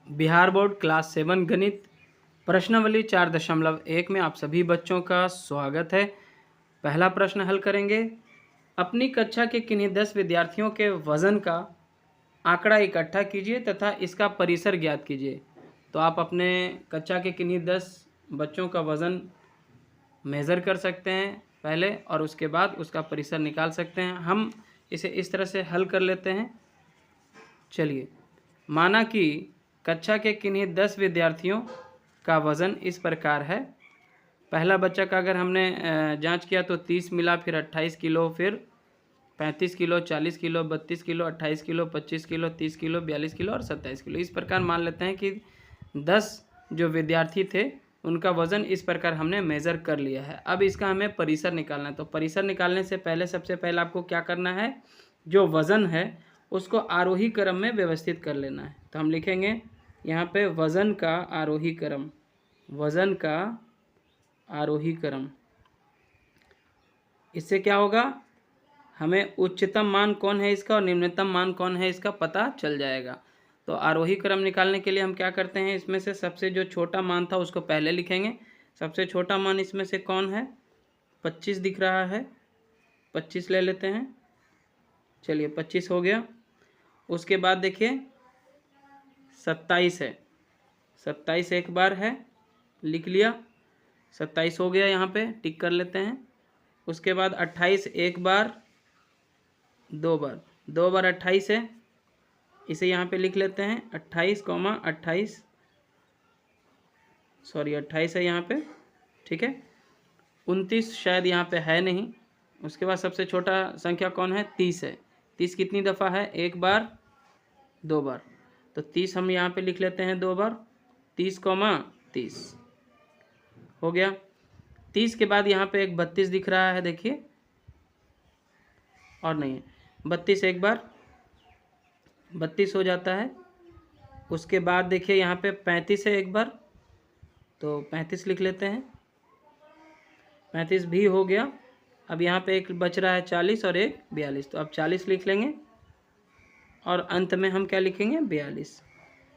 Bihar board class 7 गणित प्रश्नावली 4.1 में आप सभी बच्चों का स्वागत है। पहला प्रश्न हल करेंगे। अपनी कक्षा के किन्हीं 10 विद्यार्थियों के वजन का आंकड़ा इकट्ठा कीजिए तथा इसका परिसर ज्ञात कीजिए। तो आप अपने कक्षा के किन्हीं 10 बच्चों का वजन मेज़र कर सकते हैं पहले, और उसके बाद उसका परिसर निकाल सकते हैं। हम इसे इस तरह से हल कर लेते हैं। चलिए, माना कि कक्षा के किन्हीं 10 विद्यार्थियों का वज़न इस प्रकार है। पहला बच्चा का अगर हमने जांच किया तो 30 मिला, फिर 28 किलो, फिर 35 kilo, 40 kilo, 32 kilo, 28 kilo, 25 kilo, 30 kilo, 42 kilo और 27 किलो। इस प्रकार मान लेते हैं कि 10 जो विद्यार्थी थे उनका वज़न इस प्रकार हमने मेज़र कर लिया है। अब इसका हमें परिसर निकालना है। तो परिसर निकालने से पहले सबसे पहले आपको क्या करना है, जो वज़न है उसको आरोही क्रम में व्यवस्थित कर लेना है। तो हम लिखेंगे यहाँ पे वज़न का आरोही क्रम, वज़न का आरोही क्रम। इससे क्या होगा, हमें उच्चतम मान कौन है इसका और निम्नतम मान कौन है इसका पता चल जाएगा। तो आरोही क्रम निकालने के लिए हम क्या करते हैं, इसमें से सबसे जो छोटा मान था उसको पहले लिखेंगे। सबसे छोटा मान इसमें से कौन है, 25 दिख रहा है, 25 ले लेते हैं। चलिए 25 हो गया। उसके बाद देखिए 27 है, 27 एक बार है, लिख लिया, 27 हो गया, यहाँ पे टिक कर लेते हैं। उसके बाद 28 एक बार, दो बार 28 है, इसे यहाँ पे लिख लेते हैं 28, 28 सॉरी 28 है यहाँ पे, ठीक है। 29 शायद यहाँ पे है नहीं। उसके बाद सबसे छोटा संख्या कौन है, 30 है। 30 कितनी दफ़ा है, एक बार, दो बार। तो 30 हम यहाँ पे लिख लेते हैं दो बार, 30, 30 हो गया। 30 के बाद यहाँ पे एक 32 दिख रहा है, देखिए, और नहीं है, 32 एक बार, 32 हो जाता है। उसके बाद देखिए यहाँ पे 35 है एक बार, तो 35 लिख लेते हैं, 35 भी हो गया। अब यहाँ पे एक बच रहा है 40 और एक 42, तो अब 40 लिख लेंगे और अंत में हम क्या लिखेंगे, 42।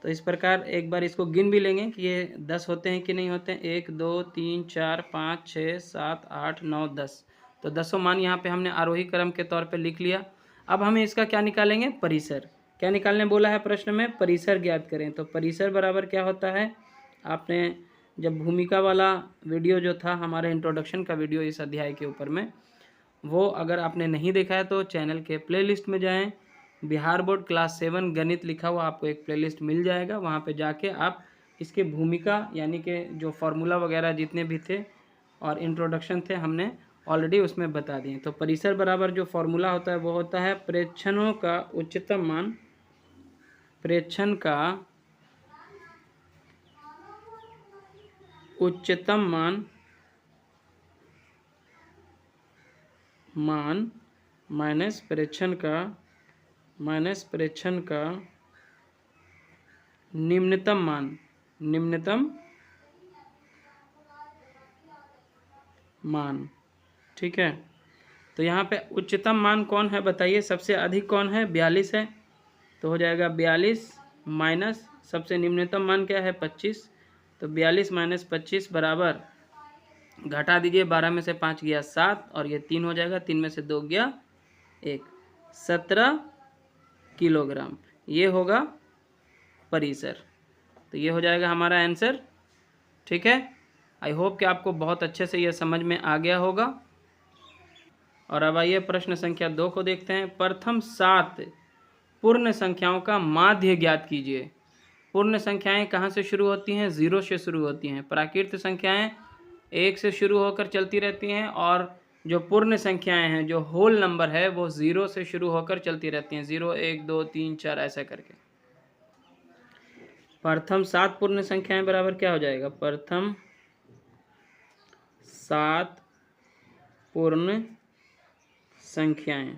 तो इस प्रकार एक बार इसको गिन भी लेंगे कि ये 10 होते हैं कि नहीं होते हैं। 1 2 3 4 5 6 7 8 9 10। तो 10 मान यहाँ पे हमने आरोही क्रम के तौर पे लिख लिया। अब हमें इसका क्या निकालेंगे, परिसर। क्या निकालने बोला है प्रश्न में, परिसर ज्ञात करें। तो परिसर बराबर क्या होता है, आपने जब भूमिका वाला वीडियो जो था हमारे इंट्रोडक्शन का वीडियो इस अध्याय के ऊपर में, वो अगर आपने नहीं देखा है तो चैनल के प्लेलिस्ट में जाएं, बिहार बोर्ड क्लास 7 गणित लिखा हुआ आपको एक प्लेलिस्ट मिल जाएगा। वहाँ पे जाके आप इसके भूमिका यानी कि जो फार्मूला वगैरह जितने भी थे और इंट्रोडक्शन थे हमने ऑलरेडी उसमें बता दिए। तो परिसर बराबर जो फार्मूला होता है वो होता है प्रेक्षणों का उच्चतम मान, प्रेक्षण का उच्चतम मान माइनस प्रेक्षण का निम्नतम मान, ठीक है। तो यहाँ पे उच्चतम मान कौन है बताइए, सबसे अधिक कौन है, 42 है। तो हो जाएगा 42 माइनस सबसे निम्नतम मान क्या है, 25। तो 42 माइनस 25 बराबर, घटा दीजिए, 12 में से 5 गया 7 और ये 3 हो जाएगा, 3 में से 2 गया 1, 17 किलोग्राम। ये होगा परिसर। तो ये हो जाएगा हमारा आंसर, ठीक है। आई होप कि आपको बहुत अच्छे से ये समझ में आ गया होगा। और अब आइए प्रश्न संख्या 2 को देखते हैं। प्रथम 7 पूर्ण संख्याओं का माध्य ज्ञात कीजिए। पूर्ण संख्याएं कहाँ से शुरू होती हैं, 0 से शुरू होती हैं। प्राकृत संख्याएं 1 से शुरू होकर चलती रहती हैं, और जो पूर्ण संख्याएं हैं, जो होल नंबर है, वो 0 से शुरू होकर चलती रहती हैं, 0 1 2 3 4 ऐसा करके। प्रथम 7 पूर्ण संख्याएं बराबर क्या हो जाएगा, प्रथम 7 पूर्ण संख्याएं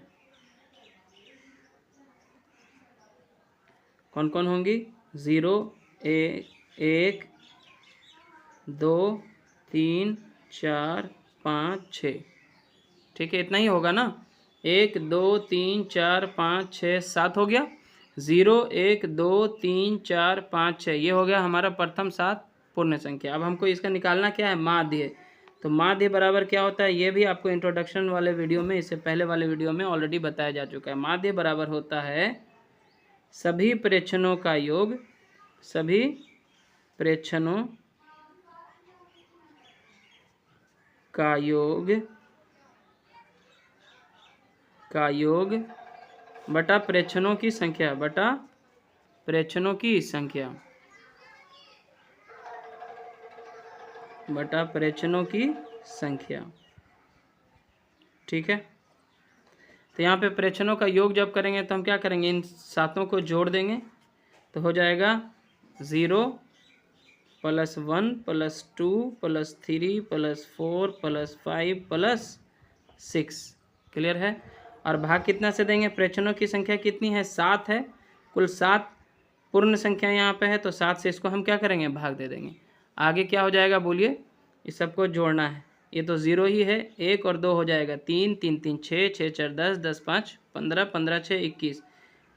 कौन कौन होंगी, 0 1 2 3 4 5 6, ठीक है। इतना ही होगा ना, 1 2 3 4 5 6 7 हो गया। 0 1 2 3 4 5 6, ये हो गया हमारा प्रथम 7 पूर्ण संख्या। अब हमको इसका निकालना क्या है, माध्य। तो माध्य बराबर क्या होता है, ये भी आपको इंट्रोडक्शन वाले वीडियो में, इससे पहले वाले वीडियो में ऑलरेडी बताया जा चुका है। माध्य बराबर होता है सभी प्रेक्षणों का योग, सभी प्रेक्षणों का योग बटा प्रेक्षणों की संख्या, बटा प्रेक्षणों की संख्या, बटा प्रेक्षणों की संख्या। ठीक है, तो यहाँ पे प्रेक्षणों का योग जब करेंगे तो हम क्या करेंगे, इन सातों को जोड़ देंगे तो हो जाएगा 0 + 1 + 2 + 3 + 4 + 5 + 6। क्लियर है। और भाग कितना से देंगे, प्रेक्षणों की संख्या कितनी है, 7 है, कुल 7 पूर्ण संख्या यहाँ पे है, तो 7 से इसको हम क्या करेंगे, भाग दे देंगे। आगे क्या हो जाएगा बोलिए, इस सबको जोड़ना है, ये तो 0 ही है, 1 और 2 हो जाएगा 3, 3 3 6, 6 4 10, 10 5 15, 15 6 21,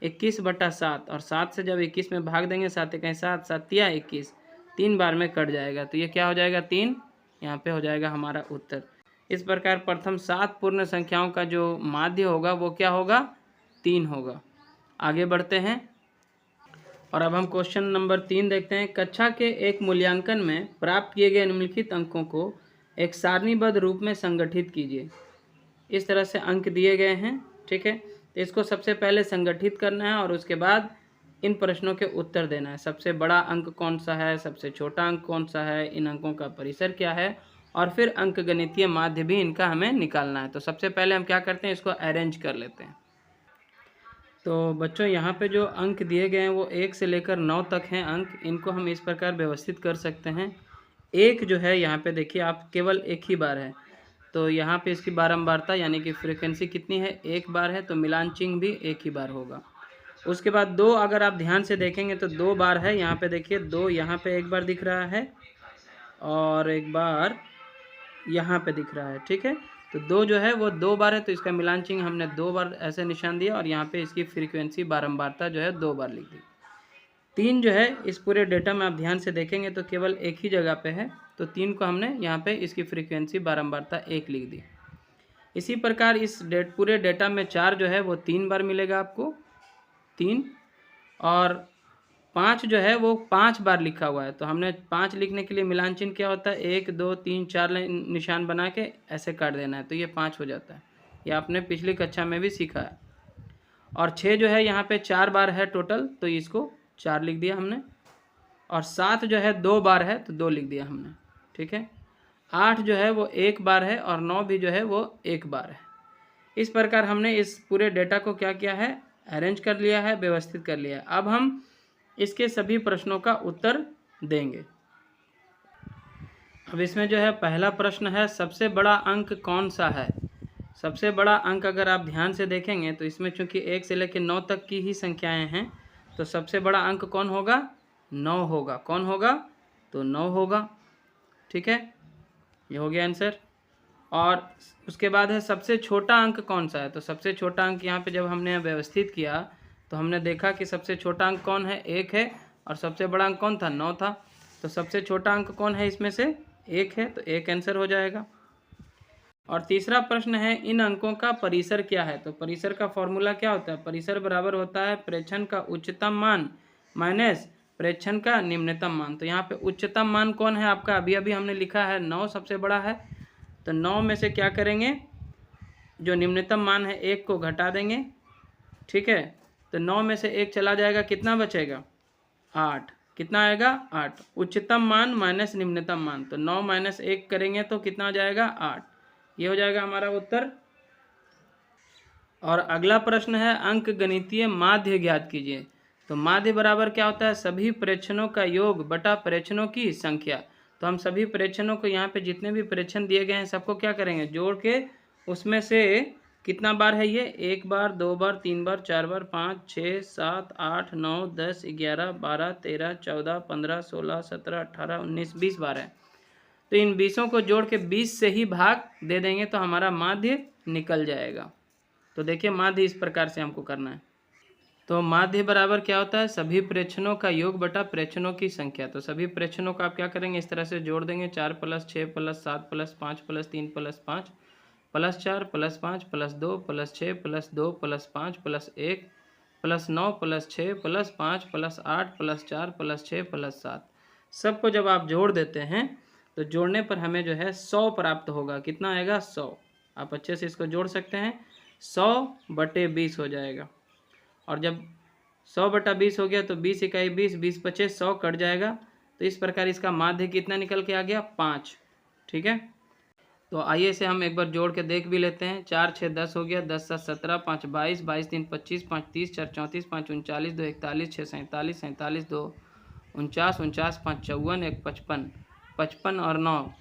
21 बटा 7, और 7 से जब 21 में भाग देंगे, 7 कहीं 7, 7 या 21, 3 बार में कट जाएगा, तो ये क्या हो जाएगा 3, यहाँ पे हो जाएगा हमारा उत्तर। इस प्रकार प्रथम 7 पूर्ण संख्याओं का जो माध्य होगा वो क्या होगा, 3 होगा। आगे बढ़ते हैं और अब हम क्वेश्चन नंबर 3 देखते हैं। कक्षा के एक मूल्यांकन में प्राप्त किए गए निम्नलिखित अंकों को एक सारणीबद्ध रूप में संगठित कीजिए। इस तरह से अंक दिए गए हैं, ठीक है, तो इसको सबसे पहले संगठित करना है और उसके बाद इन प्रश्नों के उत्तर देना है। सबसे बड़ा अंक कौन सा है, सबसे छोटा अंक कौन सा है, इन अंकों का परिसर क्या है, और फिर अंक गणितीय माध्य भी इनका हमें निकालना है। तो सबसे पहले हम क्या करते हैं, इसको अरेंज कर लेते हैं। तो बच्चों यहाँ पे जो अंक दिए गए हैं वो 1 से लेकर 9 तक हैं अंक, इनको हम इस प्रकार व्यवस्थित कर सकते हैं। एक जो है यहाँ पे देखिए आप, केवल एक ही बार है, तो यहाँ पे इसकी बारंबारता यानी कि फ्रीक्वेंसी कितनी है, 1 बार है, तो मिलान चिन्ह भी 1 ही बार होगा। उसके बाद 2, अगर आप ध्यान से देखेंगे तो 2 बार है, यहाँ पे देखिए 2 यहाँ पे 1 बार दिख रहा है और 1 बार यहाँ पे दिख रहा है। ठीक है, तो 2 जो है वो 2 बार है, तो इसका मिलान चिन्ह हमने 2 बार ऐसे निशान दिया, और यहाँ पे इसकी फ्रीक्वेंसी बारंबारता जो है 2 बार लिख दी। 3 जो है इस पूरे डेटा में आप ध्यान से देखेंगे तो केवल एक ही जगह पे है, तो 3 को हमने यहाँ पे इसकी फ्रीक्वेंसी बारंबारता 1 लिख दी। इसी प्रकार इस पूरे डेटा में 4 जो है वो 3 बार मिलेगा आपको, 3, और 5 जो है वो 5 बार लिखा हुआ है, तो हमने 5 लिखने के लिए मिलान चिन्ह क्या होता है, 1 2 3 4 निशान बना के ऐसे काट देना है, तो ये 5 हो जाता है। ये आपने पिछली कक्षा में भी सीखा है। और 6 जो है यहाँ पे 4 बार है टोटल, तो इसको 4 लिख दिया हमने, और 7 जो है 2 बार है, तो 2 लिख दिया हमने। ठीक है, 8 जो है वो 1 बार है, और 9 भी जो है वो 1 बार है। इस प्रकार हमने इस पूरे डेटा को क्या किया है, अरेंज कर लिया है, व्यवस्थित कर लिया है। अब हम इसके सभी प्रश्नों का उत्तर देंगे। अब इसमें जो है पहला प्रश्न है, सबसे बड़ा अंक कौन सा है। सबसे बड़ा अंक अगर आप ध्यान से देखेंगे तो इसमें चूंकि 1 से लेकर 9 तक की ही संख्याएं हैं, तो सबसे बड़ा अंक कौन होगा, 9 होगा। कौन होगा, तो 9 होगा। ठीक है, ये हो गया आंसर। और उसके बाद है सबसे छोटा अंक कौन सा है, तो सबसे छोटा अंक यहाँ पे जब हमने व्यवस्थित किया तो हमने देखा कि सबसे छोटा अंक कौन है, 1 है, और सबसे बड़ा अंक कौन था, 9 था, तो सबसे छोटा अंक कौन है इसमें से, 1 है, तो 1 आंसर हो जाएगा। और तीसरा प्रश्न है, इन अंकों का परिसर क्या है। तो परिसर का फॉर्मूला क्या होता है, परिसर बराबर होता है प्रेक्षण का उच्चतम मान माइनस प्रेक्षण का निम्नतम मान। तो यहाँ पे उच्चतम मान कौन है आपका, अभी अभी हमने लिखा है 9 सबसे बड़ा है, तो 9 में से क्या करेंगे, जो निम्नतम मान है 1 को घटा देंगे। ठीक है, तो 9 में से 1 चला जाएगा, कितना बचेगा, 8। कितना आएगा, 8। उच्चतम मान माइनस निम्नतम मान, तो 9 - 1 करेंगे तो कितना हो जाएगा, 8। ये हो जाएगा हमारा उत्तर। और अगला प्रश्न है, अंक गणितीय माध्य ज्ञात कीजिए। तो माध्य बराबर क्या होता है, सभी प्रेक्षणों का योग बटा प्रेक्षणों की संख्या। तो हम सभी प्रेक्षणों को, यहाँ पे जितने भी प्रेक्षण दिए गए हैं सबको क्या करेंगे, जोड़ के उसमें से कितना बार है ये, 1 बार, 2 बार, 3 बार, 4 बार, 5 6 7 8 9 10 11 12 13 14 15 16 17 18 19 20 बार है। तो इन 20 को जोड़ के 20 से ही भाग दे देंगे तो हमारा माध्य निकल जाएगा। तो देखिए माध्य इस प्रकार से हमको करना है। तो माध्य बराबर क्या होता है, सभी प्रेक्षणों का योग बटा प्रेक्षणों की संख्या। तो सभी प्रेक्षणों का आप क्या करेंगे, इस तरह से जोड़ देंगे, 4 + 6 + 7 + 5 + 3 + 5 + 4 + 5 + 2 + 6 + 2 + 5 + 1 + 9 + 6 + 5 + 8 + 4 + 6 + 7, सबको जब आप जोड़ देते हैं तो जोड़ने पर हमें जो है 100 प्राप्त होगा। कितना आएगा, 100। आप अच्छे से इसको जोड़ सकते हैं, 100/20 हो जाएगा। और जब 100/20 हो गया तो 20 इकाई 20, 20 पचे 100 कट जाएगा। तो इस प्रकार इसका माध्य कितना निकल के आ गया, 5। ठीक है, तो आइए इसे हम एक बार जोड़ के देख भी लेते हैं। 4 6 10 हो गया, 10 7 17, 5 22, 22 3 25, 5 30, 4 34, 5 39, 2 41, 6 47, 47, 2 49, 49, 5 54, 1 55, 55 और 9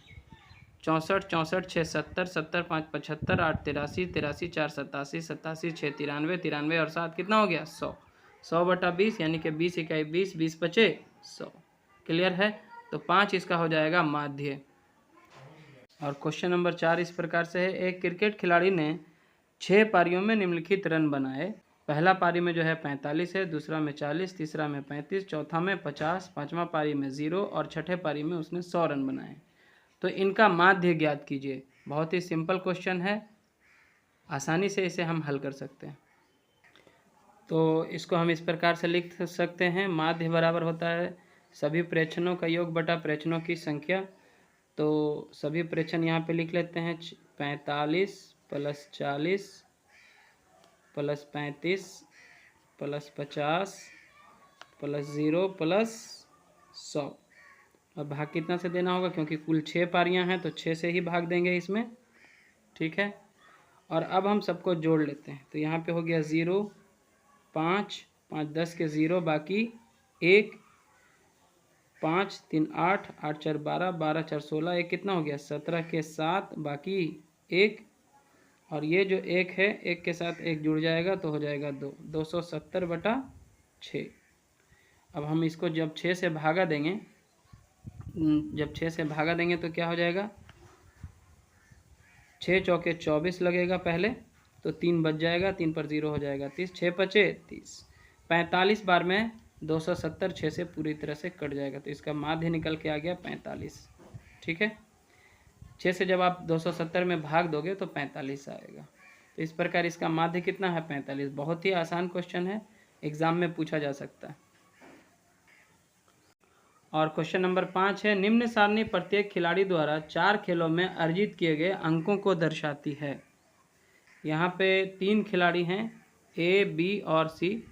64, 64, 6 70, 70, 5 75, 8 83, 83, 4 87, 87, 6 93, 93 और 7 कितना हो गया, 100। 100/20 यानी कि 20 इकाई 20, 20 पचे 100। क्लियर है, तो 5 इसका हो जाएगा माध्य। और क्वेश्चन नंबर 4 इस प्रकार से है, एक क्रिकेट खिलाड़ी ने 6 पारियों में निम्नलिखित रन बनाए। पहला पारी में जो है 45 है, दूसरा में 40, तीसरा में 35, चौथा में 50, पांचवा पारी में 0 और छठे पारी में उसने 100 रन बनाए। तो इनका माध्य ज्ञात कीजिए। बहुत ही सिंपल क्वेश्चन है, आसानी से इसे हम हल कर सकते हैं। तो इसको हम इस प्रकार से लिख सकते हैं, माध्य बराबर होता है सभी प्रेक्षणों का योग बटा प्रेक्षणों की संख्या। तो सभी प्रेक्षण यहाँ पे लिख लेते हैं, 45 + 40 + 35 + 50 + 0 + 100। अब भाग कितना से देना होगा, क्योंकि कुल 6 पारियां हैं तो 6 से ही भाग देंगे इसमें। ठीक है, और अब हम सबको जोड़ लेते हैं। तो यहाँ पे हो गया 0, 5, 5 10 के 0, बाकी 1, 5 3 8, 8 4 12, 12 4 16, एक कितना हो गया, 17 के 7, बाकी 1, और ये जो 1 है, 1 के साथ 1 जुड़ जाएगा तो हो जाएगा 2, 270/6। अब हम इसको जब 6 से भागा देंगे, तो क्या हो जाएगा, 6 चौके 24 लगेगा पहले, तो 3 बच जाएगा, 3 पर 0 हो जाएगा 30, 6 पचे 30, 45 बार में 270 6 से पूरी तरह से कट जाएगा। तो इसका माध्य निकल के आ गया 45। ठीक है, 6 से जब आप 270 में भाग दोगे तो 45 आएगा। तो इस प्रकार इसका माध्य कितना है, 45। बहुत ही आसान क्वेश्चन है, एग्जाम में पूछा जा सकता है। और क्वेश्चन नंबर 5 है, निम्न सारणी प्रत्येक खिलाड़ी द्वारा 4 खेलों में अर्जित किए गए अंकों को दर्शाती है। यहाँ पे 3 खिलाड़ी हैं, ए, बी और सी,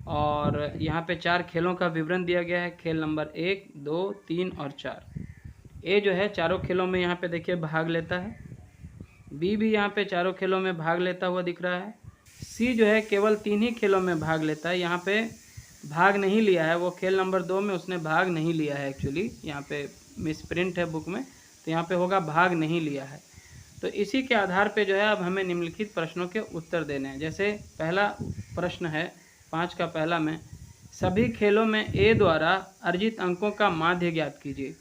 और यहाँ पे 4 खेलों का विवरण दिया गया है। खेल नंबर 1, 2, 3 और 4। ए जो है चारों खेलों में यहाँ पे देखिए भाग लेता है, बी भी यहाँ पे चारों खेलों में भाग लेता हुआ दिख रहा है, सी जो है केवल 3 ही खेलों में भाग लेता है, यहाँ पे भाग नहीं लिया है। वो खेल नंबर 2 में उसने भाग नहीं लिया है, एक्चुअली यहाँ पे मिसप्रिंट है बुक में, तो यहाँ पे होगा भाग नहीं लिया है। तो इसी के आधार पे जो है अब हमें निम्नलिखित प्रश्नों के उत्तर देने हैं। जैसे पहला प्रश्न है 5 का पहला में, सभी खेलों में ए द्वारा अर्जित अंकों का माध्य ज्ञात कीजिए।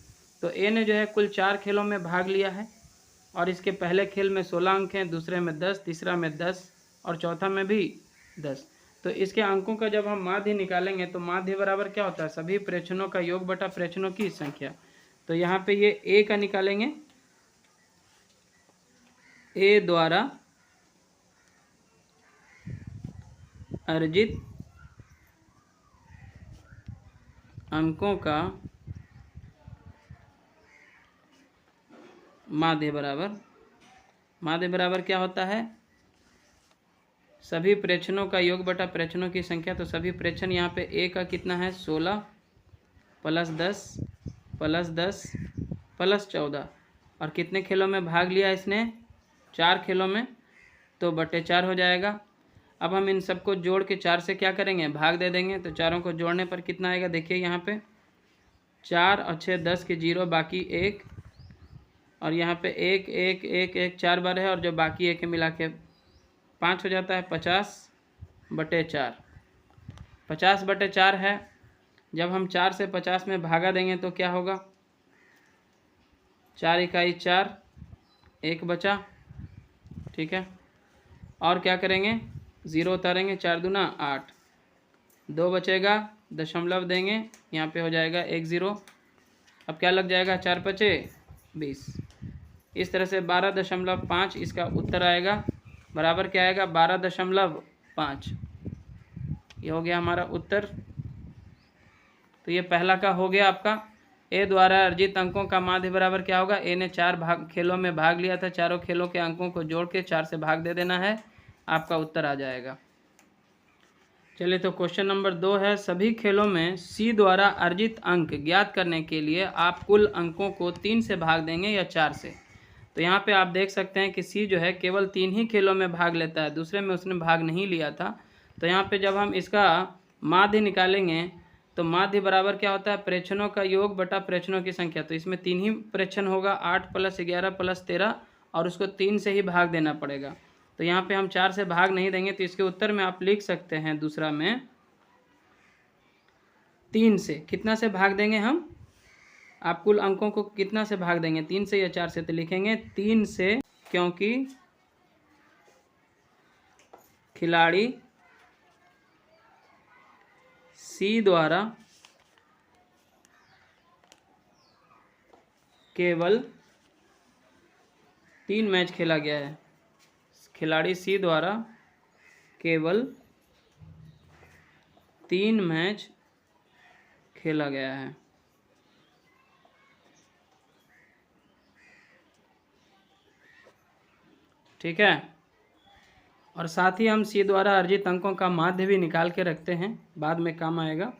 तो ए ने जो है कुल 4 खेलों में भाग लिया है, और इसके पहले खेल में 16 अंक हैं, दूसरे में 10, तीसरा में 10 और चौथा में भी 10। तो इसके अंकों का जब हम माध्य निकालेंगे तो माध्य बराबर क्या होता है, सभी प्रेक्षणों का योग बटा प्रेक्षणों की संख्या। तो यहाँ पे ये ए का निकालेंगे, ए द्वारा अर्जित अंकों का माध्य बराबर क्या होता है, सभी प्रेक्षणों का योग बटा प्रेक्षणों की संख्या। तो सभी प्रेक्षण यहाँ पे ए का कितना है, 16 + 10 + 10 + 14, और कितने खेलों में भाग लिया इसने, 4 खेलों में, तो /4 हो जाएगा। अब हम इन सबको जोड़ के 4 से क्या करेंगे, भाग दे देंगे। तो चारों को जोड़ने पर कितना आएगा, देखिए यहाँ पे 4 और 6 10 के 0, बाकी 1, और यहाँ पे 1 1 1 1 4 बार है, और जो बाकी 1 मिला के 5 हो जाता है, 50/4। 50/4 है। जब हम 4 से 50 में भागा देंगे तो क्या होगा, 4 इकाई 4, 1 बचा। ठीक है, और क्या करेंगे, 0 उतारेंगे, 4 दूना 8, 2 बचेगा, दशमलव देंगे, यहाँ पे हो जाएगा 1 0। अब क्या लग जाएगा, 4 पचे 20। इस तरह से 12.5 इसका उत्तर आएगा, बराबर क्या आएगा 12.5। ये हो गया हमारा उत्तर। तो ये पहला का हो गया आपका। ए द्वारा अर्जित अंकों का माध्य बराबर क्या होगा, ए ने 4 खेलों में भाग लिया था, चारों खेलों के अंकों को जोड़ के 4 से भाग दे देना है, आपका उत्तर आ जाएगा। चलिए तो क्वेश्चन नंबर 2 है, सभी खेलों में सी द्वारा अर्जित अंक ज्ञात करने के लिए आप कुल अंकों को 3 से भाग देंगे या 4 से। तो यहाँ पे आप देख सकते हैं कि सी जो है केवल 3 ही खेलों में भाग लेता है, दूसरे में उसने भाग नहीं लिया था। तो यहाँ पे जब हम इसका माध्य निकालेंगे तो माध्य बराबर क्या होता है, प्रेक्षणों का योग बटा प्रेक्षणों की संख्या। तो इसमें 3 ही प्रेक्षण होगा, 8 + 11 + 13, और उसको 3 से ही भाग देना पड़ेगा। तो यहाँ पे हम 4 से भाग नहीं देंगे, तो इसके उत्तर में आप लिख सकते हैं दूसरा में 3 से। कितना से भाग देंगे हम, आप कुल अंकों को कितना से भाग देंगे, 3 से या 4 से। तो लिखेंगे 3 से, क्योंकि खिलाड़ी सी द्वारा केवल 3 मैच खेला गया है। खिलाड़ी सी द्वारा केवल 3 मैच खेला गया है। ठीक है, और साथ ही हम सी द्वारा अर्जित अंकों का माध्य भी निकाल के रखते हैं, बाद में काम आएगा।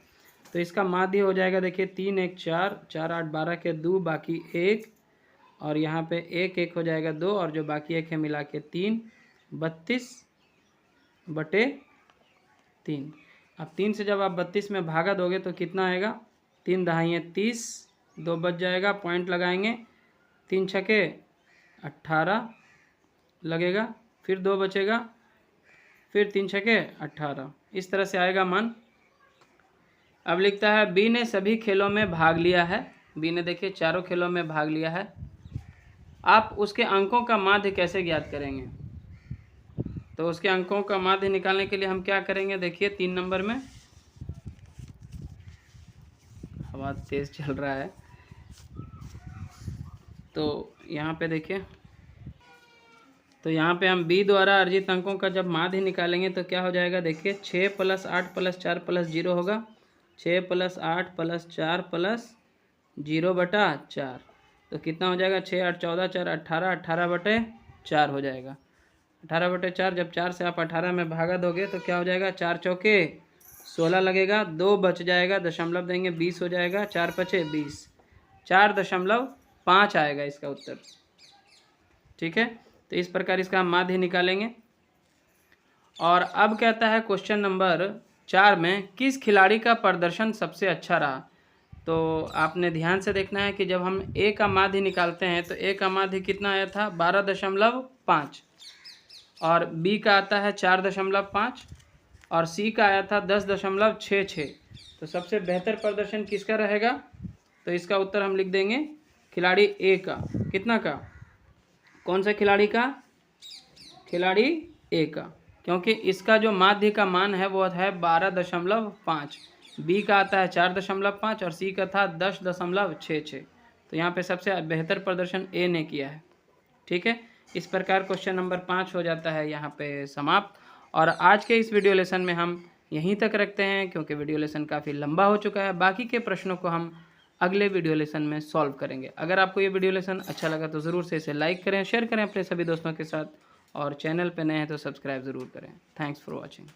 तो इसका माध्य हो जाएगा, देखिए 3 1 4, 4 8 12 के 2, बाकी 1, और यहाँ पे 1 1 हो जाएगा 2, और जो बाकी 1 है मिला के 3, 32/3। अब 3 से जब आप 32 में भागा दोगे तो कितना आएगा, 3 दहाई 30, 2 बच जाएगा, पॉइंट लगाएंगे, 3 छके 18 लगेगा, फिर 2 बचेगा, फिर 3 छके 18, इस तरह से आएगा मान। अब लिखता है बी ने सभी खेलों में भाग लिया है। बी ने देखिए चारों खेलों में भाग लिया है, आप उसके अंकों का माध्य कैसे ज्ञात करेंगे। तो उसके अंकों का माध्य निकालने के लिए हम क्या करेंगे, देखिए 3 नंबर में, हवा तेज चल रहा है, तो यहाँ पे देखिए, तो यहाँ पे हम बी द्वारा अर्जित अंकों का जब माध्य निकालेंगे तो क्या हो जाएगा, देखिए 6 + 8 + 4 + 0 होगा, 6 + 8 + 4 + 0/4। तो कितना हो जाएगा, 6 8 14 4 18, 18/4 हो जाएगा। 18/4, जब 4 से आप 18 में भागा दोगे तो क्या हो जाएगा, 4 चौके 16 लगेगा, 2 बच जाएगा, दशमलव देंगे, 20 हो जाएगा, 4 पचे 20, 4.5 आएगा इसका उत्तर। ठीक है, तो इस प्रकार इसका हम माध्य निकालेंगे। और अब कहता है क्वेश्चन नंबर 4 में, किस खिलाड़ी का प्रदर्शन सबसे अच्छा रहा। तो आपने ध्यान से देखना है कि जब हम ए का माध्य निकालते हैं तो ए का माध्य कितना आया था, 12.5, और बी का आता है 4.5, और सी का आया था 10.66। तो सबसे बेहतर प्रदर्शन किसका रहेगा, तो इसका उत्तर हम लिख देंगे खिलाड़ी ए का। कितना का, कौन सा खिलाड़ी का, खिलाड़ी ए का, क्योंकि इसका जो माध्य का मान है वो है 12.5, बी का आता है 4.5, और सी का था 10.66। तो यहाँ पे सबसे बेहतर प्रदर्शन ए ने किया है। ठीक है, इस प्रकार क्वेश्चन नंबर 5 हो जाता है यहाँ पे समाप्त। और आज के इस वीडियो लेसन में हम यहीं तक रखते हैं, क्योंकि वीडियो लेसन काफ़ी लंबा हो चुका है। बाकी के प्रश्नों को हम अगले वीडियो लेसन में सॉल्व करेंगे। अगर आपको ये वीडियो लेसन अच्छा लगा तो ज़रूर से इसे लाइक करें, शेयर करें अपने सभी दोस्तों के साथ, और चैनल पर नए हैं तो सब्सक्राइब ज़रूर करें। Thanks for watching.